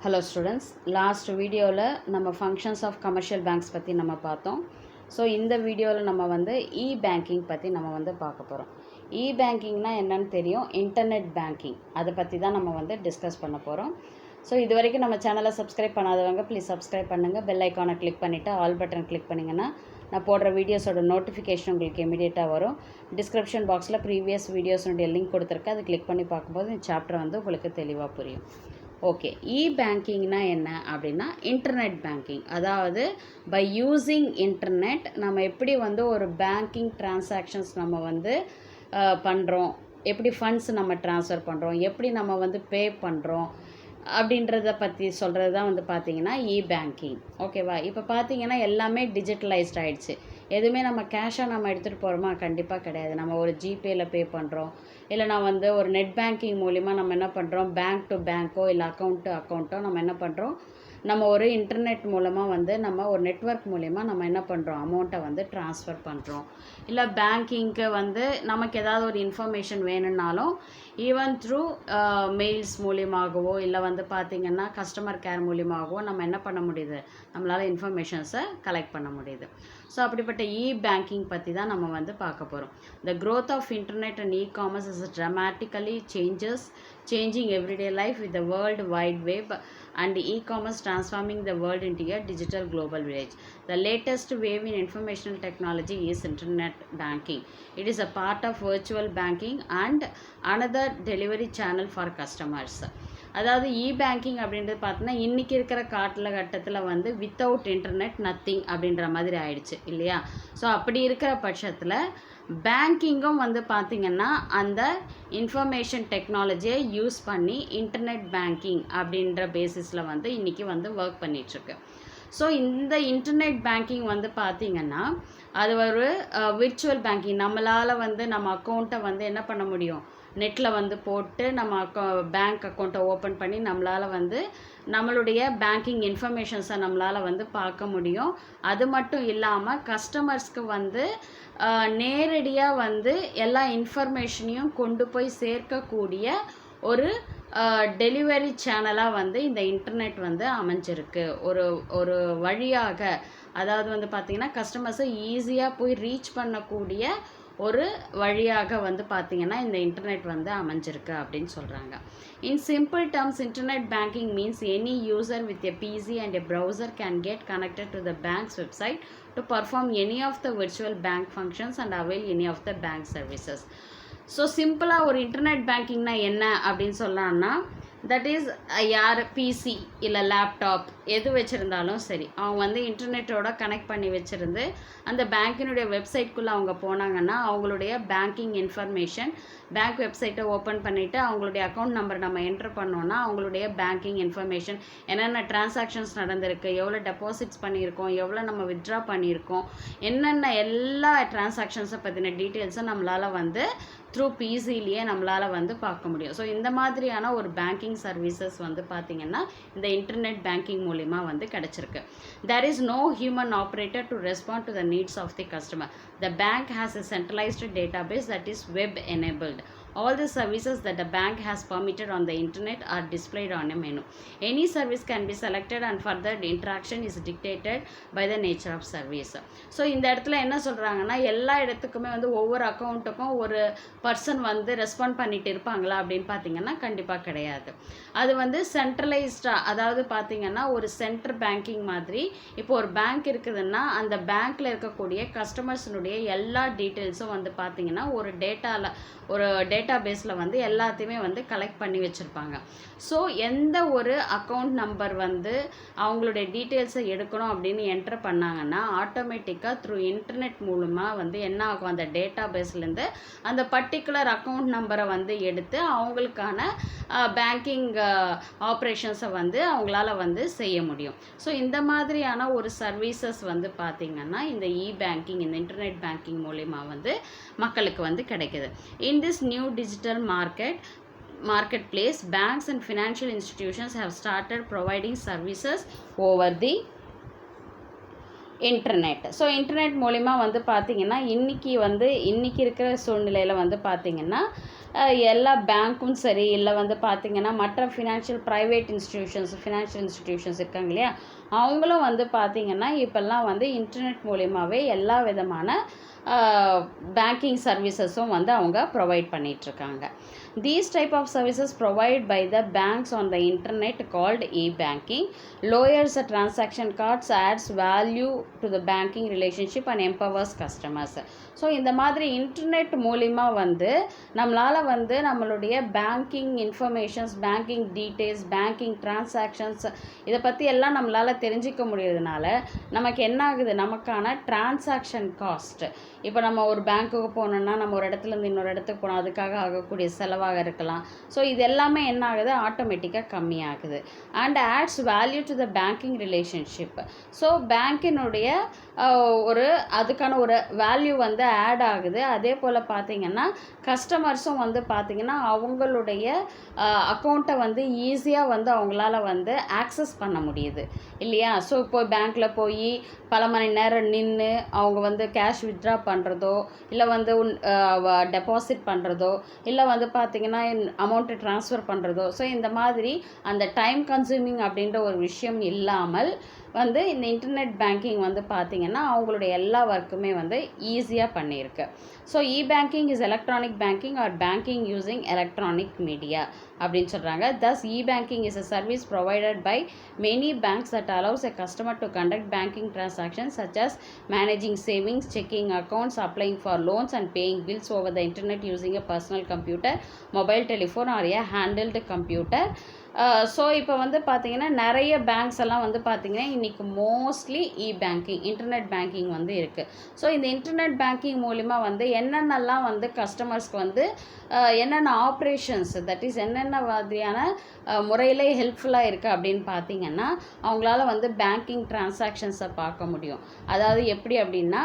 Hello students, last video நம்ம functions of commercial banks பற்றி நம்ம பார்த்தோம். ஸோ இந்த வீடியோவில் நம்ம e-banking பற்றி நம்ம பார்க்க போகிறோம். e-bankingனா என்னன்னு தெரியும், இன்டர்நெட் பேங்கிங், அதை பற்றி தான் நம்ம டிஸ்கஸ் பண்ண போகிறோம். ஸோ இது வரைக்கும் நம்ம சேனலை சப்ஸ்கிரைப் பண்ணாதவங்க ப்ளீஸ் சப்ஸ்கிரைப் பண்ணுங்கள். பெல் ஐக்கானை கிளிக் பண்ணிவிட்டு ஆல் பட்டன் கிளிக் பண்ணிங்கன்னா நான் போடுற வீடியோஸோட நோட்டிஃபிகேஷன் உங்களுக்கு இமீடியட்டாக வரும். டிஸ்கிரிப்ஷன் பாக்ஸில் ப்ரீவியஸ் வீடியோஸுடைய லிங்க் கொடுத்துருக்கேன், அதை கிளிக் பண்ணி பார்க்கும்போது இந்த சாப்டர் உங்களுக்கு தெளிவாக புரியும். ஓகே, இ-பேங்கிங்னா என்ன அப்படின்னா இன்டர்நெட் பேங்கிங். அதாவது பை யூஸிங் இன்டர்நெட் நம்ம எப்படி ஒரு பேங்கிங் டிரான்சாக்ஷன்ஸ் நம்ம பண்ணுறோம், எப்படி ஃபண்ட்ஸ் நம்ம ட்ரான்ஸ்ஃபர் பண்ணுறோம், எப்படி நம்ம பே பண்ணுறோம் அப்படின்றத பற்றி சொல்கிறது தான் பார்த்திங்கன்னா இ-பேங்கிங். ஓகேவா? இப்போ பார்த்திங்கன்னா எல்லாமே டிஜிட்டலைஸ்ட் ஆகிடுச்சு. எதுவுமே நம்ம கேஷாக நம்ம எடுத்துகிட்டு போகிறோமா? கண்டிப்பாக கிடையாது. நம்ம ஒரு ஜிபேயில் பே பண்ணுறோம், இல்லைனா ஒரு நெட் பேங்கிங் மூலிமா நம்ம என்ன பண்ணுறோம், பேங்க் டு பேங்க்கோ இல்லை அக்கௌண்ட் டு அக்கௌண்ட்டோ நம்ம என்ன பண்ணுறோம், நம்ம ஒரு இன்டர்நெட் மூலமாக நம்ம ஒரு நெட்வொர்க் மூலிமா நம்ம என்ன பண்ணுறோம், அமௌண்ட்டை ட்ரான்ஸ்ஃபர் பண்ணுறோம். இல்லை பேங்கிங்க்கு நமக்கு ஏதாவது ஒரு இன்ஃபர்மேஷன் வேணும்னாலும் ஈவன் த்ரூ மெயில்ஸ் மூலியமாகவோ இல்லை பார்த்திங்கன்னா கஸ்டமர் கேர் மூலியமாகவோ நம்ம என்ன பண்ண முடியுது, நம்மளால் இன்ஃபர்மேஷன்ஸை கலெக்ட் பண்ண முடியுது. ஸோ அப்படிப்பட்ட இ-பேங்கிங் பற்றி தான் நம்ம பார்க்க போகிறோம். த growth of internet and e-commerce is dramatically changing everyday life with the world wide web and e-commerce transforming the world into a digital global village. The latest wave in informational technology is internet banking. It is a part of virtual banking and another delivery channel for customers. அதாவது இ-பேங்கிங் அப்படின்றது பார்த்தீங்கன்னா இன்றைக்கி இருக்கிற காலகட்டத்தில் without internet nothing அப்படின்ற மாதிரி ஆயிடுச்சு இல்லையா? ஸோ அப்படி இருக்கிற பட்சத்தில் பேங்கிங்கும் பார்த்திங்கன்னா அந்த இன்ஃபர்மேஷன் டெக்னாலஜியை யூஸ் பண்ணி இன்டர்நெட் பேங்கிங் அப்படின்ற பேசிஸில் இன்றைக்கி ஒர்க் பண்ணிகிட்ருக்கு. ஸோ இந்த இன்டர்நெட் பேங்கிங் பார்த்திங்கன்னா அது ஒரு விர்ச்சுவல் பேங்கிங். நம்மளால் நம்ம அக்கௌண்ட்டை என்ன பண்ண முடியும், நெட்டில் போட்டு நம்ம பேங்க் அக்கௌண்ட்டை ஓப்பன் பண்ணி நம்மளால் நம்மளுடைய பேங்கிங் இன்ஃபர்மேஷன்ஸை நம்மளால் பார்க்க முடியும். அது மட்டும் இல்லாமல் கஸ்டமர்ஸ்க்கு நேரடியாக எல்லா இன்ஃபர்மேஷனையும் கொண்டு போய் சேர்க்கக்கூடிய ஒரு டெலிவரி சேனலாக இந்த இன்டர்நெட் அமைஞ்சிருக்கு. ஒரு வழியாக, அதாவது பார்த்திங்கன்னா கஸ்டமர்ஸை ஈஸியாக போய் ரீச் பண்ணக்கூடிய ஒரு வழியாக பார்த்திங்கன்னா இந்த இன்டர்நெட் அமைஞ்சிருக்கு அப்படின்னு சொல்கிறாங்க. In simple terms, internet banking means any user with a PC and a browser can get connected to the bank's website to perform any of the virtual bank functions and avail any of the bank services. So சிம்பிளாக ஒரு internet பேங்கிங்னா என்ன அப்படின்னு சொல்லலாம்னா, that is யார் PC இல்லை laptop எது வச்சுருந்தாலும் சரி, அவங்க இன்டர்நெட்டோட கனெக்ட் பண்ணி வச்சுருந்து அந்த பேங்க்கினுடைய வெப்சைட்குள்ளே அவங்க போனாங்கன்னா அவங்களுடைய பேங்கிங் இன்ஃபர்மேஷன், பேங்க் வெப்சைட்டை ஓப்பன் பண்ணிவிட்டு அவங்களுடைய அக்கௌண்ட் நம்பர் நம்ம என்ட்ரு பண்ணோன்னா அவங்களுடைய பேங்கிங் இன்ஃபர்மேஷன், என்னென்ன டிரான்சாக்ஷன்ஸ் நடந்திருக்கு, எவ்வளோ டெபாசிட்ஸ் பண்ணியிருக்கோம், எவ்வளோ நம்ம வித்ட்ரா பண்ணியிருக்கோம், என்னென்ன எல்லா டிரான்சாக்ஷன்ஸை பற்றின டீட்டெயில்ஸை நம்மளால் த்ரூ பிசிலேயே நம்மளால் பார்க்க முடியும். ஸோ இந்த மாதிரியான ஒரு பேங்கிங் சர்வீசஸ் பார்த்திங்கன்னா இந்த இன்டர்நெட் பேங்கிங் மூலிமா கிடச்சிருக்கு. There is no human operator to respond to the needs of the customer. The bank has a centralized database that is web enabled. All the services that the bank has permitted on the internet are displayed on a menu. Any service can be selected and further interaction is dictated by the nature of service. So இந்த இடத்துல என்ன சொல்கிறாங்கன்னா, எல்லா இடத்துக்குமே ஒவ்வொரு அக்கௌண்ட்டுக்கும் ஒரு person respond பண்ணிட்டு இருப்பாங்களா அப்படின்னு பார்த்தீங்கன்னா கண்டிப்பாக கிடையாது. அது சென்ட்ரலைஸ்டாக, அதாவது பார்த்திங்கன்னா ஒரு சென்ட்ரல் பேங்கிங் மாதிரி. இப்போ ஒரு பேங்க் இருக்குதுன்னா அந்த பேங்க்கில் இருக்கக்கூடிய கஸ்டமர்ஸினுடைய எல்லா டீட்டெயில்ஸும் பார்த்திங்கன்னா ஒரு டேட்டா பேஸில் எல்லாத்தையுமே கலெக்ட் பண்ணி வச்சுருப்பாங்க. ஸோ எந்த ஒரு அக்கௌண்ட் நம்பர் அவங்களுடைய டீட்டெயில்ஸை எடுக்கணும் அப்படின்னு என்ட்ரு பண்ணாங்கன்னா ஆட்டோமேட்டிக்காக த்ரூ இன்டர்நெட் மூலமாக என்ன ஆகும், அந்த டேட்டா பேஸ்லேருந்து அந்த பர்டிகுலர் அக்கௌண்ட் நம்பரை எடுத்து அவங்களுக்கான பேங்கிங் ஆப்ரேஷன்ஸை அவங்களால செய்ய முடியும். ஸோ இந்த மாதிரியான ஒரு சர்வீசஸ் பார்த்திங்கன்னா இந்த இ-பேங்கிங், இந்த இன்டர்நெட் பேங்கிங் மூலிமா மக்களுக்கு கிடைக்குது. In this new digital marketplace, banks and financial institutions have started providing services over the internet. So internet மூலிமா பார்த்திங்கன்னா இன்றைக்கி இருக்கிற சூழ்நிலையில் பார்த்திங்கன்னா எல்லா பேங்க்கும் சரி, இல்லை வந்து பார்த்திங்கன்னா மற்ற ப்ரைவேட் ஃபினான்ஷியல் இன்ஸ்டிடியூஷன்ஸ் இருக்காங்க இல்லையா, அவங்களும் வந்து பார்த்திங்கன்னா இப்போல்லாம் வந்து இன்டர்நெட் மூலியமாகவே எல்லா விதமான பேங்கிங் சர்வீசஸும் வந்து அவங்க ப்ரொவைட் பண்ணிகிட்ருக்காங்க. These type of services provided by the banks on the internet called e-banking lowers the transaction costs, adds value to the banking relationship and empowers customers. So இந்த மாதிரி இன்டர்நெட் மூலிமா வந்து நம்மளால் வந்து நம்மளுடைய banking informations, banking details, banking transactions இதை பற்றி எல்லாம் நம்மளால் தெரிஞ்சிக்க முடியறதுனால நமக்கு என்ன ஆகுது, நமக்கான டிரான்சாக்ஷன் காஸ்ட், இப்போ நம்ம ஒரு பேங்க்குக்கு போனோம்னா நம்ம ஒரு இடத்துலேருந்து இன்னொரு இடத்துக்கு போனோம், அதுக்காக ஆகக்கூடிய செலவாக இருக்கலாம். ஸோ இது எல்லாமே என்ன ஆகுது, ஆட்டோமேட்டிக்காக கம்மியாகுது. And adds value to the banking relationship. So பேங்கினுடைய அதுக்கான ஒரு வேல்யூ வந்து ஆட் ஆகுது. அதே போல் பார்த்திங்கன்னா கஸ்டமர்ஸும் வந்து பார்த்திங்கன்னா அவங்களுடைய அக்கௌண்ட்டை வந்து ஈஸியாக வந்து அவங்களால வந்து ஆக்சஸ் பண்ண முடியுது இல்லையா. ஸோ இப்போ பேங்க்கில் போய் பல மணி நேரம் நின்று அவங்க வந்து கேஷ் வித்ட்ரா பண்ணுறதோ, இல்லை வந்து டெபாசிட் பண்ணுறதோ, இல்லை வந்து பார்த்திங்கன்னா அமௌண்ட்டு ட்ரான்ஸ்ஃபர் பண்ணுறதோ, ஸோ இந்த மாதிரி அந்த டைம் கன்சூமிங் அப்படின்ற ஒரு விஷயம் இல்லாமல் வந்து இந்த இன்டர்நெட் பேங்கிங் வந்து பார்த்திங்கன்னா அவங்களுடைய எல்லா ஒர்க்குமே வந்து ஈஸியாக பண்ணியிருக்கு. So e-banking is electronic banking or banking using electronic media அப்படின்னு சொல்கிறாங்க. Thus e-banking is a service provided by many banks that allows a customer to conduct banking transactions such as managing savings, checking accounts, applying for loans and paying bills over the internet using a personal computer, mobile telephone or a handheld computer. So இப்போ வந்து பார்த்திங்கன்னா நிறைய banks எல்லாம் வந்து பார்த்திங்கன்னா இன்றைக்கி mostly இ-பேங்கிங், internet banking வந்து இருக்குது. ஸோ இந்த இன்டர்நெட் பேங்கிங் மூலிமா வந்து என்னென்னலாம் வந்து கஸ்டமர்ஸ்க்கு வந்து என்னென்ன ஆப்ரேஷன்ஸ், தட் இஸ் என்னென்ன மாதிரியான முறையில் ஹெல்ப்ஃபுல்லாக இருக்குது அப்படின்னு பார்த்திங்கன்னா அவங்களால வந்து பேங்கிங் டிரான்சாக்ஷன்ஸை பார்க்க முடியும். அதாவது எப்படி அப்படின்னா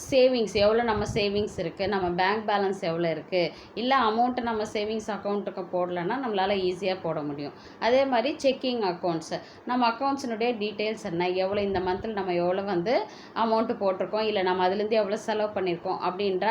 சேவிங்ஸ் எவ்வளோ நம்ம சேவிங்ஸ் இருக்குது, நம்ம பேங்க் பேலன்ஸ் எவ்வளோ இருக்குது, இல்லை அமௌண்ட்டு நம்ம சேவிங்ஸ் அக்கௌண்ட்டுக்கு போடலைன்னா நம்மளால் ஈஸியாக போட முடியும். அதே மாதிரி செக்கிங் அக்கௌண்ட்ஸு, நம்ம அக்கௌண்ட்ஸினுடைய டீட்டெயில்ஸ் என்ன, எவ்வளோ இந்த மந்தில் நம்ம எவ்வளோ வந்து அமௌண்ட்டு போட்டிருக்கோம், இல்லை நம்ம அதுலேருந்து எவ்வளோ செலவு பண்ணியிருக்கோம் அப்படின்ற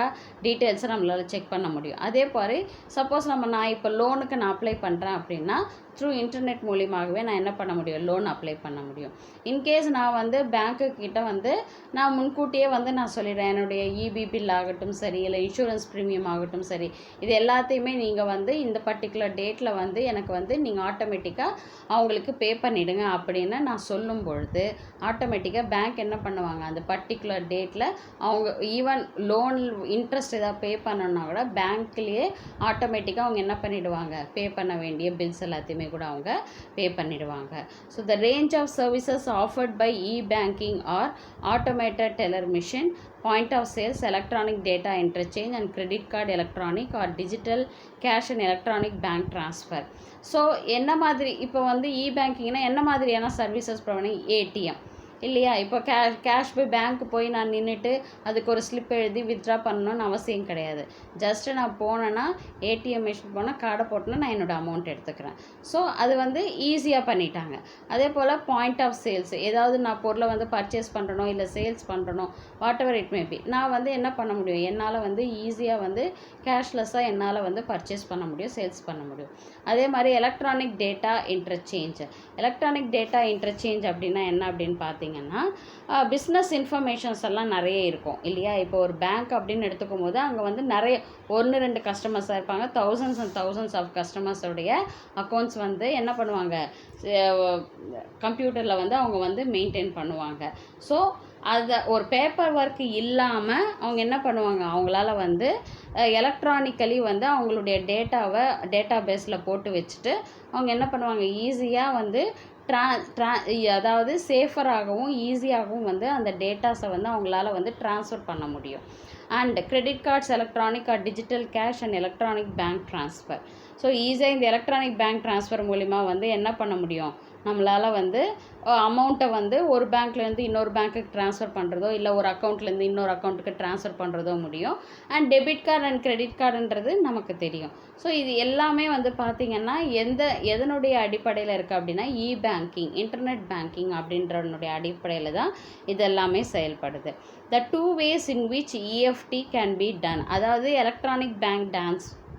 டீட்டெயில்ஸை நம்மளால் செக் பண்ண முடியும். அதே மாதிரி சப்போஸ் நான் இப்போ லோனுக்கு நான் அப்ளை பண்ணுறேன் அப்படின்னா த்ரூ இன்டர்நெட் மூலியமாகவே நான் என்ன பண்ண முடியும், லோன் அப்ளை பண்ண முடியும். இன்கேஸ் நான் வந்து பேங்க்குக்கிட்ட வந்து நான் முன்கூட்டியே வந்து நான் சொல்லிடுறேன், என்னுடைய இபி பில் ஆகட்டும் சரி, இல்லை இன்சூரன்ஸ் ப்ரீமியம் ஆகட்டும் சரி, இது எல்லாத்தையுமே நீங்கள் வந்து இந்த பர்டிகுலர் டேட்டில் வந்து எனக்கு வந்து நீங்கள் ஆட்டோமேட்டிக்காக அவங்களுக்கு பே பண்ணிவிடுங்க அப்படின்னு நான் சொல்லும் பொழுது ஆட்டோமேட்டிக்காக பேங்க் என்ன பண்ணுவாங்க, அந்த பர்டிகுலர் டேட்டில் அவங்க ஈவன் லோன் இன்ட்ரெஸ்ட் ஏதாவது பே பண்ணணுன்னா கூட பேங்க்லேயே ஆட்டோமேட்டிக்காக அவங்க என்ன பண்ணிவிடுவாங்க, பே பண்ண வேண்டிய பில்ஸ் எல்லாத்தையுமே கூட அவங்க பே பண்ணிடுவாங்க. So the range of services offered by e-banking are automated teller machine, point of sales, electronic data interchange and credit card electronic or digital cash and electronic bank transfer. So என்ன மாதிரி இப்போ வந்து இ-பேங்கிங்னா என்ன மாதிரியான சர்வீசஸ் ப்ரொவைடிங், ஏடிஎம் இல்லையா. இப்போ cash போய் பேங்க்கு போய் நான் நின்றுட்டு அதுக்கு ஒரு ஸ்லிப் எழுதி வித்ட்ரா பண்ணணும்னு அவசியம் கிடையாது. ஜஸ்ட்டு நான் போனேன்னா ஏடிஎம் மிஷின் போனால் கார்டை போட்டோன்னா நான் என்னோடய அமௌண்ட் எடுத்துக்கிறேன். ஸோ அது வந்து ஈஸியாக பண்ணிட்டாங்க. அதே போல் பாயிண்ட் ஆஃப் சேல்ஸ், ஏதாவது நான் பொருளை வந்து பர்ச்சேஸ் பண்ணுறனோ இல்லை சேல்ஸ் பண்ணுறனோ whatever it may be, நான் வந்து என்ன பண்ண முடியும், என்னால் வந்து ஈஸியாக வந்து கேஷ்லெஸ்ஸாக என்னால் வந்து பர்ச்சேஸ் பண்ண முடியும், சேல்ஸ் பண்ண முடியும். அதே மாதிரி electronic data interchange. Electronic data interchange அப்படின்னா என்ன அப்படின்னு பார்த்தீங்கன்னா பிஸ்னஸ் இன்ஃபர்மேஷன்ஸ் எல்லாம் நிறைய இருக்கும் இல்லையா. இப்போ ஒரு பேங்க் அப்படின்னு எடுத்துக்கும் போது அங்கே வந்து நிறைய 1-2 கஸ்டமர்ஸாக இருப்பாங்க, தௌசண்ட்ஸ் அண்ட் தௌசண்ட்ஸ் ஆஃப் கஸ்டமர்ஸோடைய அக்கௌண்ட்ஸ் வந்து என்ன பண்ணுவாங்க, கம்ப்யூட்டரில் வந்து அவங்க வந்து மெயின்டைன் பண்ணுவாங்க. ஸோ அதை ஒரு பேப்பர் ஒர்க் இல்லாமல் அவங்க என்ன பண்ணுவாங்க, அவங்களால வந்து எலக்ட்ரானிக்கலி வந்து அவங்களுடைய டேட்டா பேஸில் போட்டு வச்சுட்டு அவங்க என்ன பண்ணுவாங்க, ஈஸியாக வந்து அதாவது சேஃபராகவும் ஈஸியாகவும் வந்து அந்த டேட்டாஸை வந்து அவங்களால வந்து ட்ரான்ஸ்ஃபர் பண்ண முடியும். And credit cards, electronic or digital cash and electronic bank transfer. So ஈஸியாக இந்த எலக்ட்ரானிக் பேங்க் ட்ரான்ஸ்ஃபர் மூலிமா வந்து என்ன பண்ண முடியும், நம்மளால் வந்து அமௌண்ட்டை வந்து ஒரு பேங்க்லேருந்து இன்னொரு பேங்க்குக்கு ட்ரான்ஸ்ஃபர் பண்ணுறதோ இல்லை ஒரு அக்கௌண்ட்லேருந்து இன்னொரு அக்கௌண்ட்டுக்கு ட்ரான்ஸ்ஃபர் பண்ணுறதோ முடியும். And debit card and credit கார்டுன்றது நமக்கு தெரியும். ஸோ இது எல்லாமே வந்து பார்த்திங்கன்னா எதனுடைய அடிப்படையில் இருக்குது அப்படின்னா இ-பேங்கிங், இன்டர்நெட் பேங்கிங் அப்படின்றனுடைய அடிப்படையில் தான் இது எல்லாமே செயல்படுது. The 2 ways in which EFT can be done, அதாவது எலக்ட்ரானிக் பேங்க்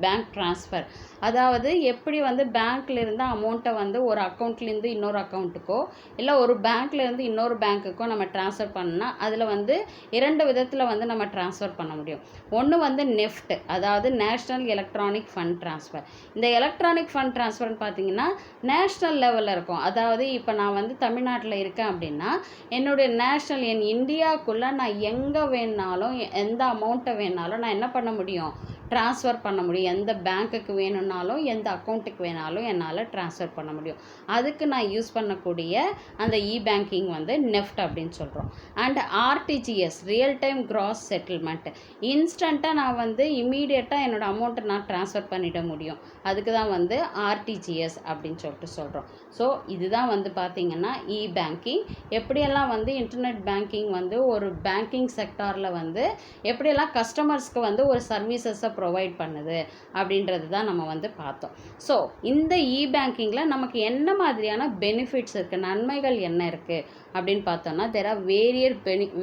பேங்க் ட்ரான்ஸ்ஃபர், அதாவது எப்படி வந்து பேங்க்லேருந்து அமௌண்ட்டை வந்து ஒரு அக்கௌண்ட்லேருந்து இன்னொரு அக்கௌண்ட்டுக்கோ இல்லை ஒரு பேங்க்லேருந்து இன்னொரு பேங்க்குக்கோ நம்ம ட்ரான்ஸ்ஃபர் பண்ணால் அதில் வந்து 2 விதத்தில் வந்து நம்ம ட்ரான்ஸ்ஃபர் பண்ண முடியும். ஒன்று வந்து நெஃப்ட், அதாவது நேஷ்னல் எலக்ட்ரானிக் ஃபண்ட் ட்ரான்ஸ்ஃபர். இந்த எலக்ட்ரானிக் ஃபண்ட் ட்ரான்ஸ்ஃபர்னு பார்த்தீங்கன்னா நேஷ்னல் லெவலில் இருக்கும். அதாவது இப்போ நான் வந்து தமிழ்நாட்டில் இருக்கேன் அப்படின்னா என்னுடைய நேஷ்னல் என் இந்தியாவுக்குள்ளே நான் எங்கே வேணாலும் எந்த அமௌண்ட்டை வேணாலும் நான் என்ன பண்ண முடியும், ட்ரான்ஸ்ஃபர் பண்ண முடியும். எந்த பேங்க்குக்கு வேணும்னாலும் எந்த அக்கௌண்ட்டுக்கு வேணாலும் என்னால் ட்ரான்ஸ்ஃபர் பண்ண முடியும். அதுக்கு நான் யூஸ் பண்ணக்கூடிய அந்த பேங்கிங் வந்து நெஃப்ட் அப்படின்னு சொல்கிறோம். And RTGS, real time cross settlement, இன்ஸ்டண்ட்டாக நான் வந்து இம்மீடியட்டாக என்னோடய அமௌண்ட்டை நான் ட்ரான்ஸ்ஃபர் பண்ணிட முடியும். அதுக்கு தான் வந்து ஆர்டிஜிஎஸ் அப்படின்னு சொல்கிறோம். ஸோ இதுதான் வந்து பார்த்திங்கன்னா பேங்கிங். எப்படியெல்லாம் வந்து இன்டர்நெட் பேங்கிங் வந்து ஒரு பேங்கிங் செக்டாரில் வந்து எப்படியெல்லாம் கஸ்டமர்ஸ்க்கு வந்து ஒரு சர்வீசஸை ப்ரொவைட் பண்ணுது அப்படின்றது தான் நம்ம வந்து பார்த்தோம். ஸோ இந்த பேங்கிங்கில் நமக்கு என்ன மாதிரியான பெனிஃபிட்ஸ் இருக்குது, நன்மைகள் என்ன இருக்குது அப்படின்னு பார்த்தோம்னா, there are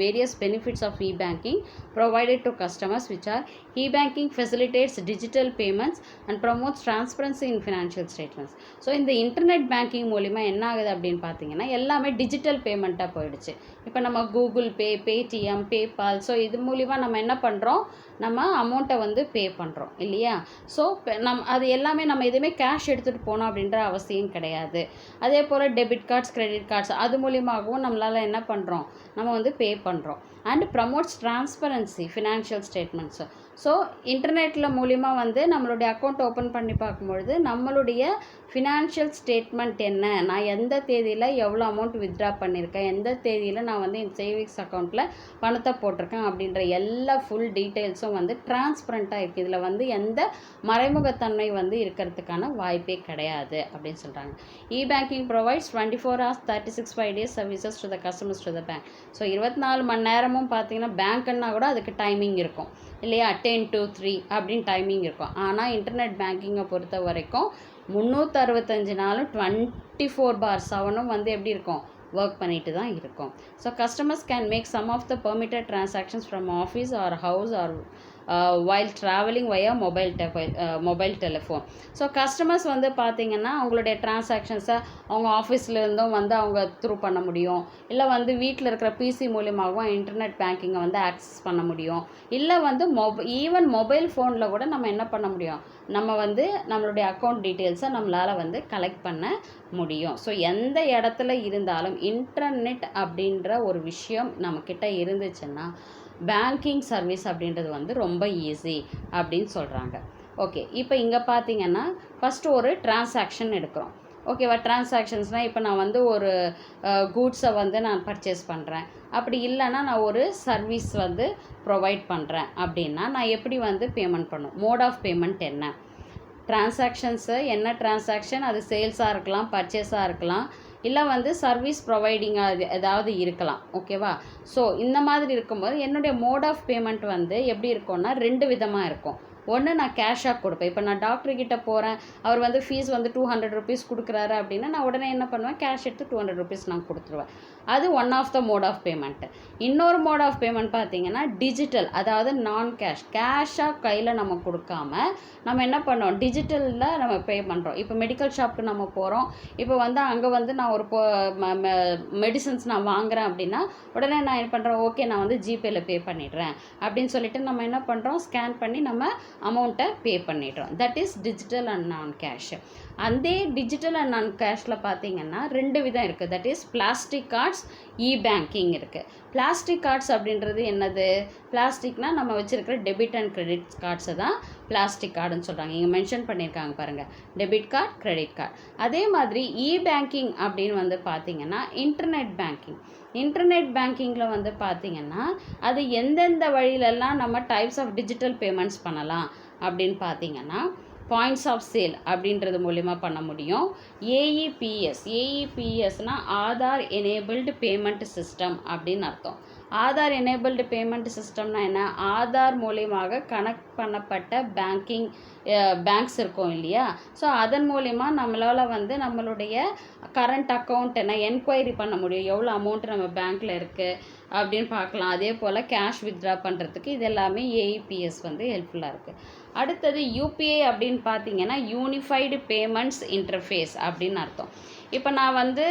various benefits of e-banking provided to customers, which are e-banking facilitates digital payments and promotes transparency in financial statements. So இந்த இன்டர்நெட் பேங்கிங் மூலிமா என்ன ஆகுது அப்படின்னு பார்த்தீங்கன்னா எல்லாமே டிஜிட்டல் பேமெண்ட்டாக போயிடுச்சு. இப்போ நம்ம Google Pay, Paytm, PayPal, so இது மூலிமா நம்ம என்ன பண்ணுறோம், நம்ம அமௌண்ட்டை வந்து பே பண்ணுறோம் இல்லையா. ஸோ அது எல்லாமே நம்ம எதுவுமே கேஷ் எடுத்துகிட்டு போகணும் அப்படின்ற அவசியம் கிடையாது. அதே போல் டெபிட் கார்ட்ஸ், கிரெடிட் கார்ட்ஸ் அது மூலியமாகவும் நம்மளால் என்ன பண்ணுறோம், நம்ம வந்து பே பண்ணுறோம். And promotes transparency financial statements. So இன்டர்நெட்டில் மூலிமா வந்து நம்மளுடைய அக்கௌண்ட் ஓப்பன் பண்ணி பார்க்கும்பொழுது நம்மளுடைய ஃபினான்ஷியல் ஸ்டேட்மெண்ட் என்ன, நான் எந்த தேதியில் எவ்வளோ அமௌண்ட் வித்ட்ரா பண்ணியிருக்கேன், எந்த தேதியில் நான் வந்து என் சேவிங்ஸ் அக்கௌண்ட்டில் பணத்தை போட்டிருக்கேன் அப்படின்ற எல்லா ஃபுல் டீட்டெயில்ஸும் வந்து டிரான்ஸ்பரண்ட்டாக இருக்குது. இதில் வந்து எந்த மறைமுகத்தன்மை வந்து இருக்கிறதுக்கான வாய்ப்பே கிடையாது அப்படின்னு சொல்கிறாங்க. Banking provides 24 hours 365 days services to the customers to the bank. So 24 மணி நேரமும் பார்த்தீங்கன்னா பேங்க்குன்னா கூட அதுக்கு டைமிங் இருக்கும் இல்லையா, 10 to 3 அப்படின்னு டைமிங் இருக்கும். ஆனால் இன்டர்நெட் பேங்கிங்கை பொறுத்த வரைக்கும் 365 நாளும் 24/7 வந்து எப்படி இருக்கும், ஒர்க் பண்ணிட்டு தான் இருக்கும். So customers can make some of the permitted transactions from office or house or while traveling via mobile telephone. So customers வந்து பார்த்திங்கன்னா அவங்களுடைய ட்ரான்சாக்ஷன்ஸை அவங்க ஆஃபீஸ்லேருந்தும் வந்து அவங்க த்ரூ பண்ண முடியும், இல்லை வந்து வீட்டில் இருக்கிற பிசி மூலியமாகவும் இன்டர்நெட் பேங்கிங்கை வந்து ஆக்சஸ் பண்ண முடியும், இல்லை வந்து ஈவன் மொபைல் ஃபோனில் கூட நம்ம என்ன பண்ண முடியும், நம்ம வந்து நம்மளுடைய அக்கௌண்ட் டீட்டெயில்ஸை நம்மளால் வந்து கலெக்ட் பண்ண முடியும். ஸோ எந்த இடத்துல இருந்தாலும் இன்டர்நெட் அப்படின்ற ஒரு விஷயம் நம்மக்கிட்ட இருந்துச்சுன்னா பேங்கிங் சர்வீஸ் அப்படின்றது வந்து ரொம்ப ஈஸி அப்படின்னு சொல்கிறாங்க. ஓகே, இப்போ இங்கே பார்த்தீங்கன்னா ஃபஸ்ட்டு ஒரு டிரான்சாக்ஷன் எடுக்கிறோம். ஓகேவா, டிரான்சாக்ஷன்ஸ்னால் இப்போ நான் வந்து ஒரு கூட்ஸை வந்து நான் பர்ச்சேஸ் பண்ணுறேன், அப்படி இல்லைன்னா நான் ஒரு சர்வீஸ் வந்து ப்ரொவைட் பண்ணுறேன் அப்படின்னா நான் எப்படி வந்து பேமெண்ட் பண்ணும், மோட் ஆஃப் பேமெண்ட் என்ன, டிரான்சாக்ஷன்ஸு என்ன டிரான்சாக்ஷன், அது சேல்ஸாக இருக்கலாம், பர்ச்சேஸாக இருக்கலாம், இல்லை வந்து சர்வீஸ் ப்ரொவைடிங்காக ஏதாவது இருக்கலாம். ஓகேவா, ஸோ இந்த மாதிரி இருக்கும்போது என்னுடைய மோட் ஆஃப் பேமெண்ட் வந்து எப்படி இருக்கும்னா 2 விதமாக இருக்கும். ஒன்று நான் கேஷாக கொடுப்பேன். இப்போ நான் டாக்டர்கிட்ட போகிறேன், அவர் வந்து ஃபீஸ் வந்து 200 rupees கொடுக்குறாரு அப்படின்னா நான் உடனே என்ன பண்ணுவேன், கேஷ் எடுத்து 200 rupees நான் கொடுத்துருவேன். அது one of the mode of payment. இன்னொரு மோட் ஆஃப் பேமெண்ட் பார்த்தீங்கன்னா டிஜிட்டல், அதாவது நான் கேஷ், கேஷாக கையில் நம்ம கொடுக்காம நம்ம என்ன பண்ணோம், டிஜிட்டலில் நம்ம பே பண்ணுறோம். இப்போ மெடிக்கல் ஷாப்புக்கு நம்ம போகிறோம், இப்போ வந்து அங்கே வந்து நான் ஒரு மெடிசன்ஸ் நான் வாங்குகிறேன் அப்படின்னா உடனே நான் என்ன பண்ணுறேன், ஓகே நான் வந்து ஜிபேயில் பே பண்ணிடுறேன் அப்படின்னு சொல்லிட்டு நம்ம என்ன பண்ணுறோம், ஸ்கேன் பண்ணி நம்ம அமௌண்ட்டை பே பண்ணிடுறோம். That is digital and non cash. அதே டிஜிட்டல் அண்ட் நான் கேஷில் பார்த்தீங்கன்னா 2 விதம் இருக்குது. That is plastic cards, banking இருக்குது. பிளாஸ்டிக் கார்ட்ஸ் அப்படின்றது என்னது, பிளாஸ்டிக்னால் நம்ம வச்சுருக்கிற டெபிட் அண்ட் கிரெடிட் கார்ட்ஸை தான் பிளாஸ்டிக் கார்டுன்னு சொல்கிறாங்க. இங்கே மென்ஷன் பண்ணியிருக்காங்க பாருங்கள், டெபிட் கார்டு, கிரெடிட் கார்டு. அதே மாதிரி பேங்கிங் அப்படின்னு வந்து பார்த்திங்கன்னா இன்டர்நெட் பேங்கிங். இன்டர்நெட் பேங்கிங்கில் வந்து பார்த்திங்கன்னா அது எந்தெந்த வழியிலெல்லாம் நம்ம டைப்ஸ் ஆஃப் டிஜிட்டல் பேமெண்ட்ஸ் பண்ணலாம் அப்படின்னு பார்த்திங்கன்னா பாயிண்ட்ஸ் ஆஃப் சேல் அப்படின்றது மூலிமா பண்ண முடியும். ஏஇபிஎஸ்னால் ஆதார் எனேபிள்டு பேமெண்ட் சிஸ்டம் அப்படின்னு அர்த்தம். ஆதார் எனேபிள்டு பேமெண்ட் சிஸ்டம்னா என்ன, ஆதார் மூலியமாக கனெக்ட் பண்ணப்பட்ட பேங்க்ஸ் இருக்கும் இல்லையா, ஸோ அதன் மூலிமா நம்மளால் வந்து நம்மளுடைய கரண்ட் அக்கௌண்ட் என்ன என்கொயரி பண்ண முடியும், எவ்வளோ அமௌண்ட் நம்ம பேங்க்கில் இருக்குது, அப்படின்னு பார்க்கலாம். அதே போல் கேஷ் வித்ட்ரா பண்ணுறதுக்கு இது எல்லாமே ஏஇபிஎஸ் வந்து ஹெல்ப்ஃபுல்லாக இருக்குது. அடுத்தது யூபிஐ அப்படின்னு பார்த்தீங்கன்னா யூனிஃபைடு பேமெண்ட்ஸ் இன்டர்ஃபேஸ் அப்படின்னு அர்த்தம். இப்போ நான் வந்து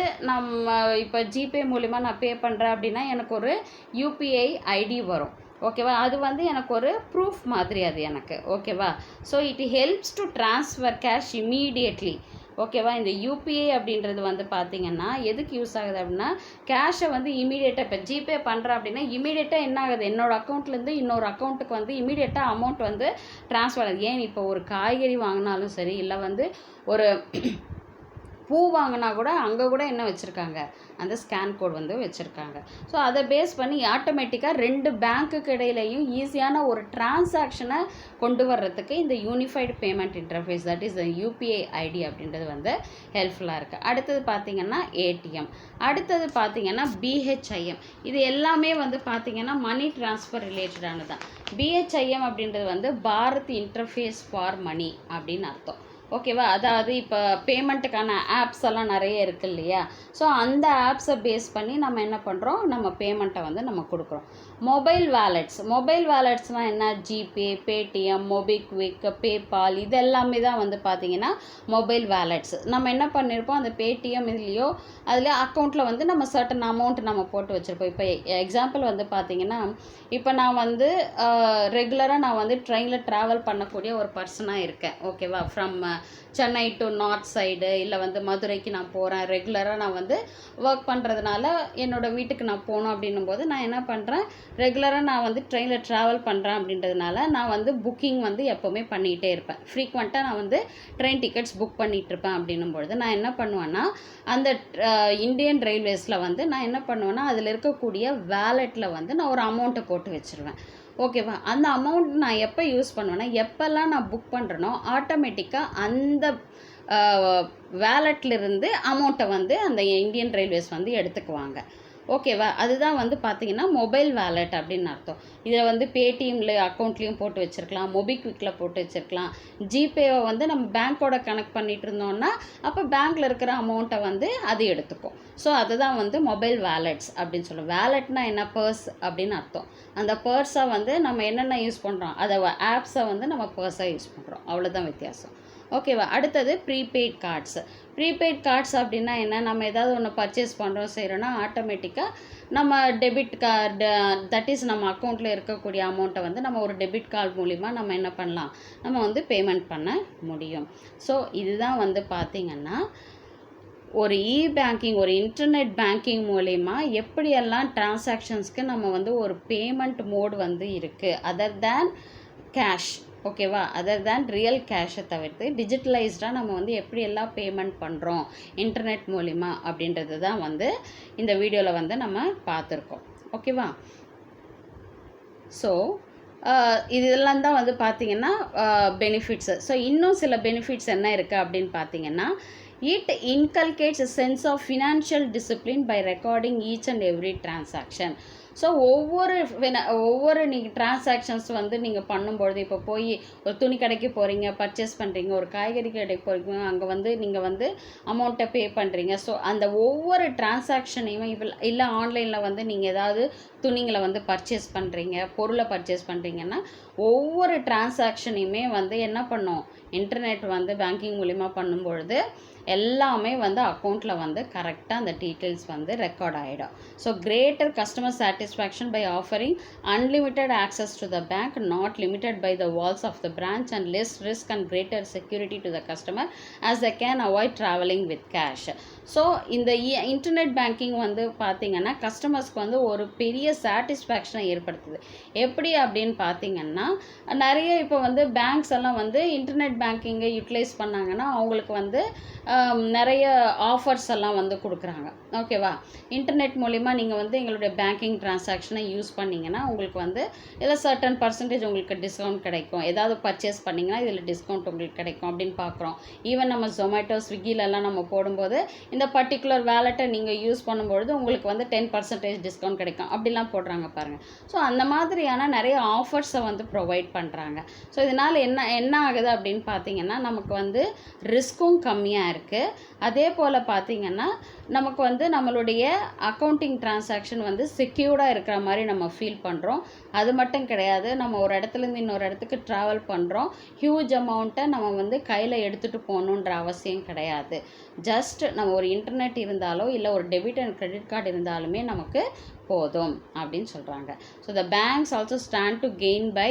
இப்போ ஜிபே மூலிமா நான் பே பண்ணுறேன் அப்படின்னா எனக்கு ஒரு யூபிஐ ஐடி வரும். ஓகேவா, அது வந்து எனக்கு ஒரு ப்ரூஃப் மாதிரி அது எனக்கு. ஓகேவா, so it helps to transfer cash immediately. ஓகேவா, இந்த யூபிஐ அப்படின்றது வந்து பார்த்திங்கன்னா எதுக்கு யூஸ் ஆகுது அப்படின்னா கேஷை வந்து இமீடியட்டாக இப்போ ஜிபே பண்ணுறேன் அப்படின்னா இமீடியட்டாக என்ன ஆகுது, என்னோடய அக்கௌண்ட்லேருந்து இன்னொரு அக்கௌண்ட்டுக்கு வந்து இமீடியட்டாக அமௌண்ட் வந்து ட்ரான்ஸ்ஃபர் ஆகுது. ஏன் இப்போ ஒரு காய்கறி வாங்கினாலும் சரி, இல்லை வந்து ஒரு பூ வாங்கினா கூட அங்கே கூட என்ன வச்சுருக்காங்க, அந்த ஸ்கேன் கோட் வந்து வச்சுருக்காங்க. ஸோ அதை பேஸ் பண்ணி ஆட்டோமேட்டிக்காக 2 பேங்க்குக்கு இடையிலையும் ஈஸியான ஒரு டிரான்சாக்ஷனை கொண்டு வர்றதுக்கு இந்த unified payment interface, that is UPI ID அப்படின்றது வந்து ஹெல்ப்ஃபுல்லாக இருக்குது. அடுத்தது பார்த்திங்கன்னா ஏடிஎம், அடுத்தது பார்த்திங்கன்னா பிஹெச்ஐஎம். இது எல்லாமே வந்து பார்த்திங்கன்னா மணி ட்ரான்ஸ்ஃபர் ரிலேட்டடானது தான். பிஹெச்ஐஎம் அப்படின்றது வந்து பாரத் இன்டர்ஃபேஸ் ஃபார் மணி அப்படின்னு அர்த்தம். ஓகேவா, அதாவது இப்போ பேமெண்ட்டுக்கான ஆப்ஸ் எல்லாம் நிறைய இருக்குது இல்லையா, ஸோ அந்த ஆப்ஸை பேஸ் பண்ணி நம்ம என்ன பண்ணுறோம், நம்ம பேமெண்ட்டை வந்து நம்ம கொடுக்குறோம். மொபைல் வேலெட்ஸ்னால் என்ன, ஜிபே, பேடிஎம், மோபிக்விக், பேபால், இது எல்லாமே தான் வந்து பார்த்திங்கன்னா மொபைல் வேலெட்ஸ். நம்ம என்ன பண்ணியிருப்போம், அந்த பேடிஎம் இதுலேயோ அதில் அக்கௌண்ட்டில் வந்து நம்ம சர்டன் அமௌண்ட் நம்ம போட்டு வச்சுருப்போம். இப்போ எக்ஸாம்பிள் வந்து பார்த்திங்கன்னா இப்போ நான் வந்து ரெகுலராக நான் வந்து ட்ரெயினில் ட்ராவல் பண்ணக்கூடிய ஒரு பர்சனாக இருக்கேன். ஓகேவா, from Chennai to north side இல்லை வந்து மதுரைக்கு நான் போகிறேன். ரெகுலராக நான் வந்து ஒர்க் பண்ணுறதுனால என்னோடய வீட்டுக்கு நான் போகணும் அப்படின்னும் போது நான் என்ன பண்ணுறேன், ரெகுலராக நான் வந்து ட்ரெயினில் ட்ராவல் பண்ணுறேன் அப்படின்றதுனால நான் வந்து புக்கிங் வந்து எப்போவுமே பண்ணிகிட்டே இருப்பேன். ஃப்ரீக்வெண்ட்டாக நான் வந்து ட்ரெயின் டிக்கெட்ஸ் புக் பண்ணிகிட்ருப்பேன். அப்படின்னும் பொழுது நான் என்ன பண்ணுவேன்னா அந்த இந்தியன் ரயில்வேஸில் வந்து நான் என்ன பண்ணுவேன்னா அதில் இருக்கக்கூடிய வேலெட்டில் வந்து நான் ஒரு அமௌண்ட்டை போட்டு வச்சுருவேன். ஓகேவா, அந்த அமௌண்ட் நான் எப்போ யூஸ் பண்ணுவேன்னா எப்போல்லாம் நான் புக் பண்ணுறேனோ ஆட்டோமேட்டிக்காக அந்த வேலெட்லேருந்து அமௌண்ட்டை வந்து அந்த இந்தியன் ரயில்வேஸ் வந்து எடுத்துக்குவாங்க. ஓகேவா, அதுதான் வந்து பார்த்திங்கன்னா மொபைல் வேலெட் அப்படின்னு அர்த்தம். இதில் வந்து பேடிஎம்ல அக்கௌண்ட்லேயும் போட்டு வச்சுருக்கலாம், மோபிக்விக்கில் போட்டு வச்சுருக்கலாம். ஜிபேவை வந்து நம்ம பேங்க்கோட கனெக்ட் பண்ணிகிட்டு இருந்தோம்னா அப்போ பேங்க்கில் இருக்கிற அமௌண்ட்டை வந்து அது எடுத்துக்கும். ஸோ அதுதான் வந்து மொபைல் வேலெட்ஸ் அப்படின்னு சொல்லுவோம். வேலெட்னால் என்ன, பர்ஸ் அப்படின்னு அர்த்தம். அந்த பர்ஸை வந்து நம்ம என்னென்ன யூஸ் பண்ணுறோம், அதை ஆப்ஸை வந்து நம்ம பர்ஸாக யூஸ் பண்ணுறோம், அவ்வளோதான் வித்தியாசம். ஓகேவா, அடுத்தது ப்ரீபெய்ட் கார்ட்ஸ் அப்படின்னா என்ன, நம்ம ஏதாவது ஒன்று பர்ச்சேஸ் பண்ணுறோம் செய்கிறோன்னா ஆட்டோமேட்டிக்காக நம்ம டெபிட் கார்டு, தட் இஸ் நம்ம அக்கௌண்ட்டில் இருக்கக்கூடிய அமௌண்ட்டை வந்து நம்ம ஒரு டெபிட் கார்டு மூலிமா நம்ம என்ன பண்ணலாம், நம்ம வந்து பேமெண்ட் பண்ண முடியும். ஸோ இதுதான் வந்து பார்த்திங்கன்னா ஒரு பேங்கிங், ஒரு இன்டர்நெட் பேங்கிங் மூலமா எப்படியெல்லாம் டிரான்சாக்ஷன்ஸ்க்கு நம்ம வந்து ஒரு பேமெண்ட் மோடு வந்து இருக்குது அதர் தேன் கேஷ். ஓகேவா, அதர் தேன் ரியல் கேஷை தவிர்த்து டிஜிட்டலைஸ்டாக நம்ம வந்து எப்படியெல்லாம் பேமெண்ட் பண்ணுறோம் இன்டர்நெட் மூலிமா அப்படின்றது தான் வந்து இந்த வீடியோவில் வந்து நம்ம பார்த்துருக்கோம். ஓகேவா, ஸோ இதெல்லாம் தான் வந்து பார்த்திங்கன்னா பெனிஃபிட்ஸு. ஸோ இன்னும் சில பெனிஃபிட்ஸ் என்ன இருக்குது அப்படின்னு பார்த்திங்கன்னா it inculcates a sense of financial discipline by recording each and every transaction. So ஒவ்வொரு நீங்கள் டிரான்சாக்ஷன்ஸ் வந்து நீங்கள் பண்ணும்பொழுது, இப்போ போய் ஒரு துணி கடைக்கு போகிறீங்க, பர்ச்சேஸ் பண்ணுறீங்க, ஒரு காய்கறி கடைக்கு போகிறீங்க, அங்கே வந்து நீங்கள் வந்து அமௌண்ட்டை பே பண்ணுறீங்க. ஸோ அந்த ஒவ்வொரு டிரான்சாக்ஷனையும் இல்லை ஆன்லைனில் வந்து நீங்கள் ஏதாவது துணிங்களை வந்து பர்ச்சேஸ் பண்ணுறீங்க, பொருளை பர்ச்சேஸ் பண்ணுறீங்கன்னா ஒவ்வொரு டிரான்சாக்ஷனையுமே வந்து என்ன பண்ணும், இன்டர்நெட் வந்து பேங்கிங் மூலிமா பண்ணும்பொழுது எல்லாமே வந்து அக்கௌண்ட்டில் வந்து கரெக்டாக அந்த டீட்டெயில்ஸ் வந்து ரெக்கார்ட் ஆகிடும். So greater customer satisfaction by offering unlimited access to the bank, not limited by the walls of the branch, and less risk and greater security to the customer as they can avoid travelling with cash. So இந்த internet banking வந்து பார்த்திங்கன்னா கஸ்டமர்ஸ்க்கு வந்து ஒரு பெரிய சாட்டிஸ்ஃபேக்ஷனை ஏற்படுத்துது. எப்படி அப்படின்னு பார்த்திங்கன்னா நிறைய இப்போ வந்து பேங்க்ஸ் எல்லாம் வந்து இன்டர்நெட் பேங்கிங்கை யூட்டிலைஸ் பண்ணாங்கன்னா அவங்களுக்கு வந்து நிறைய ஆஃபர்ஸ் எல்லாம் வந்து கொடுக்குறாங்க. ஓகேவா, இன்டர்நெட் மூலிமா நீங்கள் வந்து எங்களுடைய பேங்கிங் ட்ரான்சாக்ஷனை யூஸ் பண்ணிங்கன்னா உங்களுக்கு வந்து இதில் சர்டன் பர்சன்டேஜ் உங்களுக்கு டிஸ்கவுண்ட் கிடைக்கும், ஏதாவது பர்ச்சேஸ் பண்ணிங்கன்னா இதில் டிஸ்கவுண்ட் உங்களுக்கு கிடைக்கும் அப்படின்னு பார்க்குறோம். ஈவன் நம்ம ஜொமேட்டோ, ஸ்விக்கிலெல்லாம் நம்ம போடும்போது இந்த பர்டிகுலர் வேலெட்டை நீங்கள் யூஸ் பண்ணும்பொழுது உங்களுக்கு வந்து 10% டிஸ்கவுண்ட் கிடைக்கும் அப்படிலாம் போடுறாங்க பாருங்கள். ஸோ அந்த மாதிரியான நிறைய ஆஃபர்ஸை வந்து ப்ரொவைட் பண்ணுறாங்க. ஸோ இதனால் என்ன ஆகுது அப்படின்னு பார்த்தீங்கன்னா நமக்கு வந்து ரிஸ்க்கும் கம்மியாக இருக்குது. இருக்குது. அதே போல் பார்த்திங்கன்னா நமக்கு வந்து நம்மளுடைய அக்கௌண்டிங் டிரான்சாக்ஷன் வந்து செக்யூர்டாக இருக்கிற மாதிரி நம்ம ஃபீல் பண்ணுறோம். அது மட்டும் கிடையாது, நம்ம ஒரு இடத்துலேருந்து இன்னொரு இடத்துக்கு ட்ராவல் பண்ணுறோம். ஹியூஜ் அமௌண்ட்டை நம்ம வந்து கையில் எடுத்துகிட்டு போகணுன்ற அவசியம் கிடையாது. ஜஸ்ட் நம்ம ஒரு இன்டர்நெட் இருந்தாலோ இல்லை ஒரு டெபிட் அண்ட் கிரெடிட் கார்டு இருந்தாலுமே நமக்கு போதும் அப்படின்னு சொல்கிறாங்க. So the banks also stand to gain by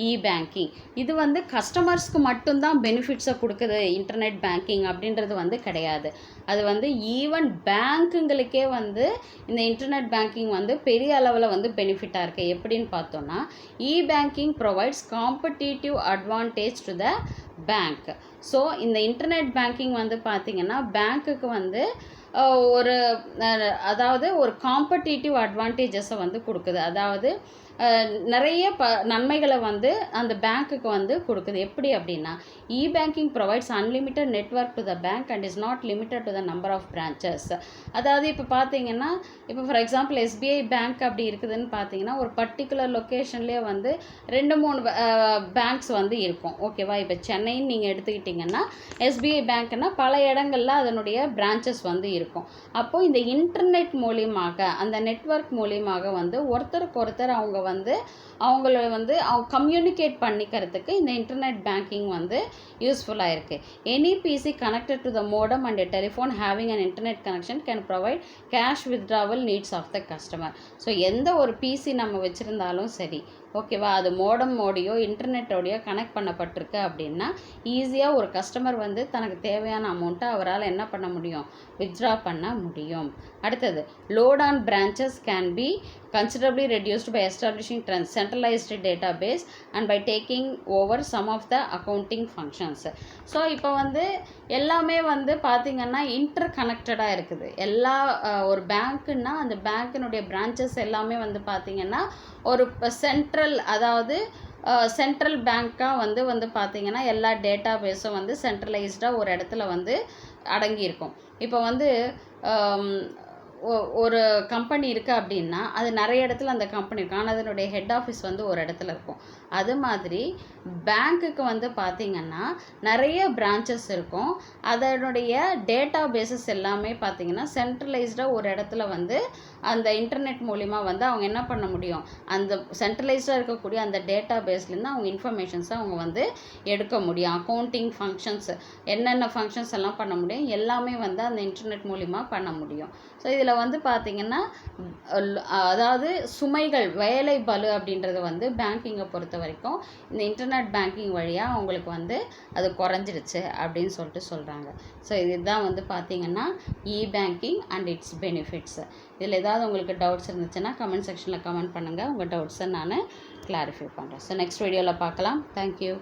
e-banking. இது வந்து கஸ்டமர்ஸ்க்கு மட்டும்தான் பெனிஃபிட்ஸை கொடுக்குது இன்டர்நெட் பேங்கிங் அப்படின்றது வந்து கிடையாது. அது வந்து ஈவன் பேங்க்குங்களுக்கே வந்து இந்த இன்டர்நெட் பேங்கிங் வந்து பெரிய அளவில் வந்து பெனிஃபிட்டாக இருக்குது. எப்படின்னு பார்த்தோன்னா, e-banking provides competitive advantage to the bank. So இந்த இன்டர்நெட் பேங்கிங் வந்து பார்த்திங்கன்னா பேங்க்குக்கு வந்து அதாவது ஒரு காம்படிட்டிவ் அட்வான்டேஜஸை வந்து கொடுக்குது. அதாவது நிறைய நன்மைகளை வந்து அந்த பேங்க்குக்கு வந்து கொடுக்குது. எப்படி அப்படின்னா, e-banking provides unlimited network to the bank and is not limited to the number of branches. அதாவது இப்போ பார்த்தீங்கன்னா, இப்போ ஃபார் எக்ஸாம்பிள் எஸ்பிஐ பேங்க் அப்படி இருக்குதுன்னு பார்த்தீங்கன்னா, ஒரு பர்டிகுலர் லொக்கேஷன்லேயே வந்து 2-3 பேங்க்ஸ் வந்து இருக்கும். ஓகேவா? இப்போ சென்னைன்னு நீங்கள் எடுத்துக்கிட்டிங்கன்னா எஸ்பிஐ பேங்க்னா பல இடங்களில் அதனுடைய பிரான்ச்சஸ் வந்து இருக்கும். அப்போது இந்த இன்டர்நெட் மூலியமாக, அந்த நெட்வொர்க் மூலியமாக வந்து ஒருத்தருக்கு ஒருத்தர் அவங்க கம்யூனிகேட் பண்ணிக்கிறதுக்கு இந்த இன்டர்நெட் பேங்கிங் வந்து யூஸ்ஃபுல்லாக இருக்குது. Any PC connected to the modem and a telephone having an internet connection can provide cash withdrawal needs of the customer. So எந்த ஒரு பிசி நம்ம வச்சுருந்தாலும் சரி, ஓகேவா, அது மோடியோ இன்டர்நெட்டோடையோ கனெக்ட் பண்ணப்பட்டிருக்கு அப்படின்னா ஈஸியாக ஒரு கஸ்டமர் வந்து தனக்கு தேவையான அமௌண்ட்டை அவரால் என்ன பண்ண முடியும், வித்ட்ரா பண்ண முடியும். அடுத்தது, load on branches can be considerably reduced by establishing centralized database and by taking over some of the accounting functions. So இப்போ வந்து எல்லாமே வந்து பார்த்திங்கன்னா இன்டர் கனெக்டடாக இருக்குது. ஒரு பேங்க்குன்னா அந்த பேங்க்கினுடைய பிரான்ச்சஸ் எல்லாமே வந்து பார்த்திங்கன்னா ஒரு சென்ட்ரல் பேங்க்காக வந்து பார்த்திங்கன்னா எல்லா டேட்டா பேஸும் வந்து சென்ட்ரலைஸ்டாக ஒரு இடத்துல வந்து அடங்கியிருக்கும். இப்போ வந்து ஒரு கம்பெனி இருக்குது அப்படின்னா அது நிறைய இடத்துல அந்த கம்பெனி இருக்கும். ஆனால் அதனுடைய ஹெட் ஆஃபீஸ் வந்து ஒரு இடத்துல இருக்கும். அது மாதிரி பேங்க்குக்கு வந்து பார்த்திங்கன்னா நிறைய பிரான்ச்சஸ் இருக்கும். அதனுடைய டேட்டா பேஸஸ் எல்லாமே பார்த்திங்கன்னா சென்ட்ரலைஸ்டாக ஒரு இடத்துல வந்து அந்த இன்டர்நெட் மூலிமா வந்து அவங்க என்ன பண்ண முடியும், அந்த சென்ட்ரலைஸ்டாக இருக்கக்கூடிய அந்த டேட்டா பேஸ்லேருந்து அவங்க இன்ஃபர்மேஷன்ஸை அவங்க வந்து எடுக்க முடியும். அக்கௌண்டிங் ஃபங்க்ஷன்ஸ், என்னென்ன ஃபங்க்ஷன்ஸ் எல்லாம் பண்ண முடியும், எல்லாமே வந்து அந்த இன்டர்நெட் மூலிமா பண்ண முடியும். ஸோ இதில் வந்து பார்த்திங்கன்னா அதாவது சுமைகள், வேலை பளு அப்படின்றது வந்து பேங்கிங்கை பொறுத்த வரைக்கும் இந்த இன்டர்நெட் பேங்கிங் வழியாக அவங்களுக்கு வந்து அது குறைஞ்சிருச்சு அப்படின்னு சொல்கிறாங்க. ஸோ இதுதான் வந்து பார்த்திங்கன்னா இ-பேங்கிங் அண்ட் இட்ஸ் பெனிஃபிட்ஸ். இதில் ஏதாவது உங்களுக்கு டவுட்ஸ் இருந்துச்சுன்னா கமெண்ட் செக்ஷனில் கமெண்ட் பண்ணுங்கள். உங்கள் டவுட்ஸை நான் கிளாரிஃபை பண்ணுறேன். ஸோ நெக்ஸ்ட் வீடியோவில் பார்க்கலாம். தேங்க்யூ.